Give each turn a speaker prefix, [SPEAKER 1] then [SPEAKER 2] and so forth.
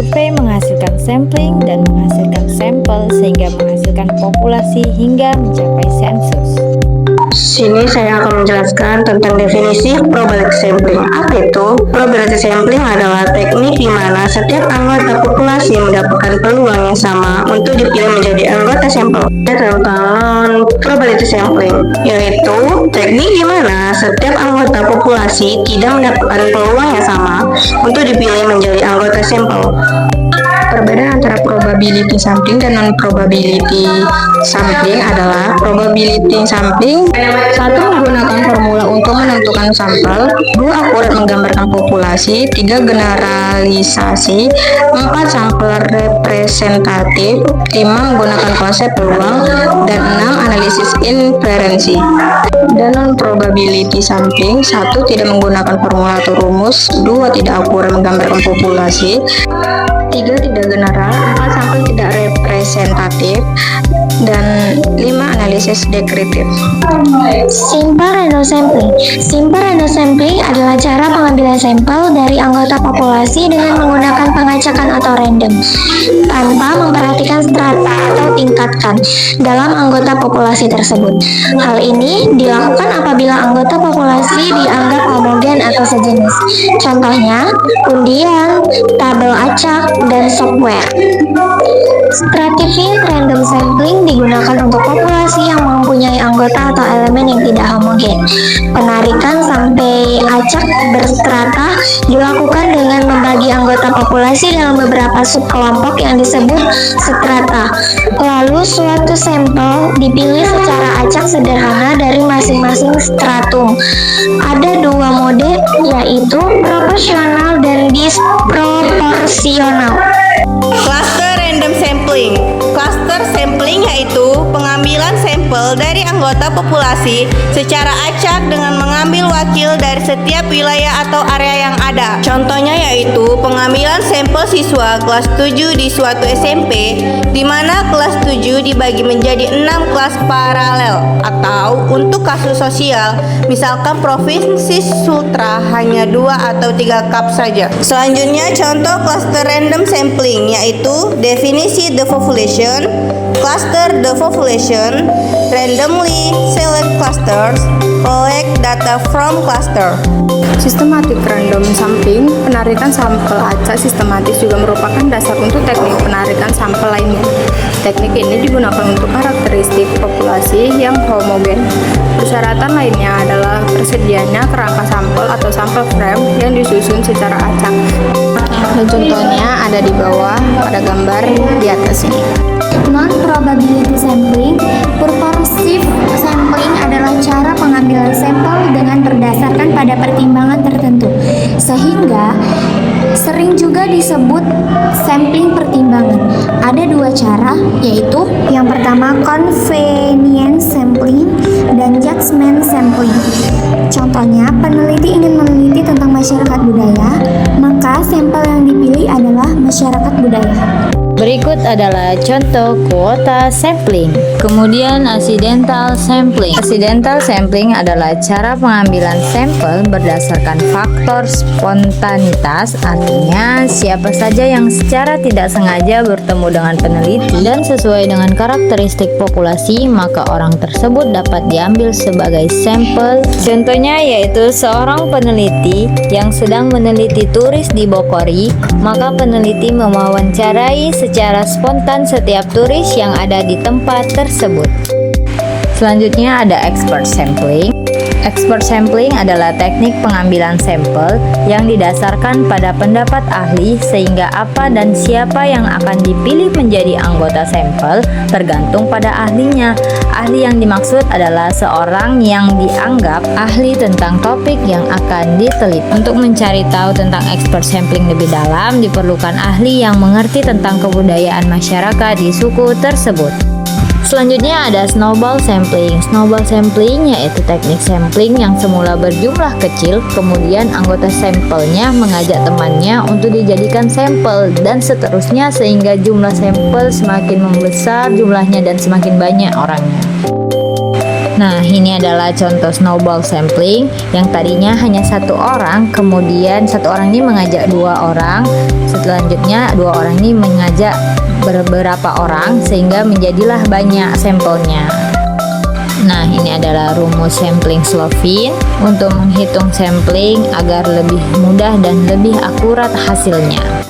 [SPEAKER 1] Survei menghasilkan sampling dan menghasilkan sampel sehingga menghasilkan populasi hingga mencapai sensus.
[SPEAKER 2] Sini saya akan menjelaskan tentang definisi probability sampling. Apa itu? Probability sampling adalah teknik di mana setiap anggota populasi mendapatkan peluang yang sama untuk dipilih menjadi anggota sampel. Tentang probability sampling, yaitu teknik di mana setiap anggota populasi tidak mendapatkan peluang yang sama untuk dipilih menjadi anggota sampel. Perbedaan antara probability sampling dan non-probability sampling adalah probability sampling satu menggunakan formula untuk menentukan sampel, 2 akurat menggambarkan populasi, 3 generalisasi, 4 sampel representatif, 5 menggunakan konsep peluang, dan 6 analisis inferensi. Dan non-probability sampling 1 tidak menggunakan formula atau rumus, 2 tidak akurat menggambarkan populasi, 3 tidak general, 4 sampel tidak representatif, dan 5 analisis deskriptif.
[SPEAKER 3] Simple random sampling. Simple random sampling adalah cara pengambilan sampel dari anggota populasi dengan menggunakan pengacakan atau random, tanpa memperhatikan strata atau tingkatan dalam anggota populasi tersebut. Hal ini dilakukan apabila anggota populasi dianggap homogen atau sejenis. Contohnya, undian, tabel acak, dan software. Stratified random sampling digunakan untuk populasi yang mempunyai anggota atau elemen yang tidak homogen. Penarikan sampai acak berstrata dilakukan dengan membagi anggota populasi dalam beberapa subkelompok yang disebut strata. Lalu suatu sampel dipilih secara acak sederhana dari masing-masing stratum. Ada 2 mode, yaitu proporsional dan disproporsional.
[SPEAKER 4] Cluster random sampling. Cluster sampling yaitu pengambilan sampel dari anggota populasi secara acak dengan mengambil wakil dari setiap wilayah atau area yang ada. Contohnya yaitu pengambilan sampel siswa kelas 7 di suatu SMP, di mana kelas 7 dibagi menjadi 6 kelas paralel, atau untuk kasus sosial, misalkan Provinsi Sultra hanya 2 atau 3 kap saja. Selanjutnya contoh cluster random sampling yaitu definisi the population, cluster the population, randomly select clusters, collect data from cluster.
[SPEAKER 2] Systematic random sampling, penarikan sampel acak sistematis juga merupakan dasar untuk teknik penarikan sampel lainnya. Teknik ini digunakan untuk karakteristik populasi yang homogen. Persyaratan lainnya adalah tersedianya kerangka sampel atau sampel frame yang disusun secara acak. Dan contohnya ada di bawah pada gambar di atas ini.
[SPEAKER 3] Non-probability sampling. Purposive sampling adalah cara pengambilan sampel dengan berdasarkan pada pertimbangan tertentu, sehingga sering juga disebut sampling pertimbangan. Ada 2 cara, yaitu yang pertama convenience sampling dan judgment sampling. Contohnya, peneliti ingin meneliti tentang masyarakat budaya, maka sampel yang dipilih adalah masyarakat budaya.
[SPEAKER 1] Berikut adalah contoh kuota sampling. Kemudian accidental sampling. Accidental sampling adalah cara pengambilan sampel berdasarkan faktor spontanitas, artinya siapa saja yang secara tidak sengaja bertemu dengan peneliti dan sesuai dengan karakteristik populasi, maka orang tersebut dapat diambil sebagai sampel. Contohnya yaitu seorang peneliti yang sedang meneliti turis di Bokori, maka peneliti mewawancarai secara spontan setiap turis yang ada di tempat tersebut. Selanjutnya ada expert sampling. Expert sampling adalah teknik pengambilan sampel yang didasarkan pada pendapat ahli, sehingga apa dan siapa yang akan dipilih menjadi anggota sampel tergantung pada ahlinya. Ahli yang dimaksud adalah seorang yang dianggap ahli tentang topik yang akan diteliti. Untuk mencari tahu tentang expert sampling lebih dalam, diperlukan ahli yang mengerti tentang kebudayaan masyarakat di suku tersebut. Selanjutnya ada snowball sampling. Snowball sampling yaitu teknik sampling yang semula berjumlah kecil, kemudian anggota sampelnya mengajak temannya untuk dijadikan sampel, dan seterusnya sehingga jumlah sampel semakin membesar jumlahnya dan semakin banyak orangnya. Nah, ini adalah contoh snowball sampling yang tadinya hanya satu orang, kemudian satu orang ini mengajak dua orang, selanjutnya dua orang ini mengajak beberapa orang sehingga menjadilah banyak sampelnya. Nah, ini adalah rumus sampling Slovin untuk menghitung sampling agar lebih mudah dan lebih akurat hasilnya.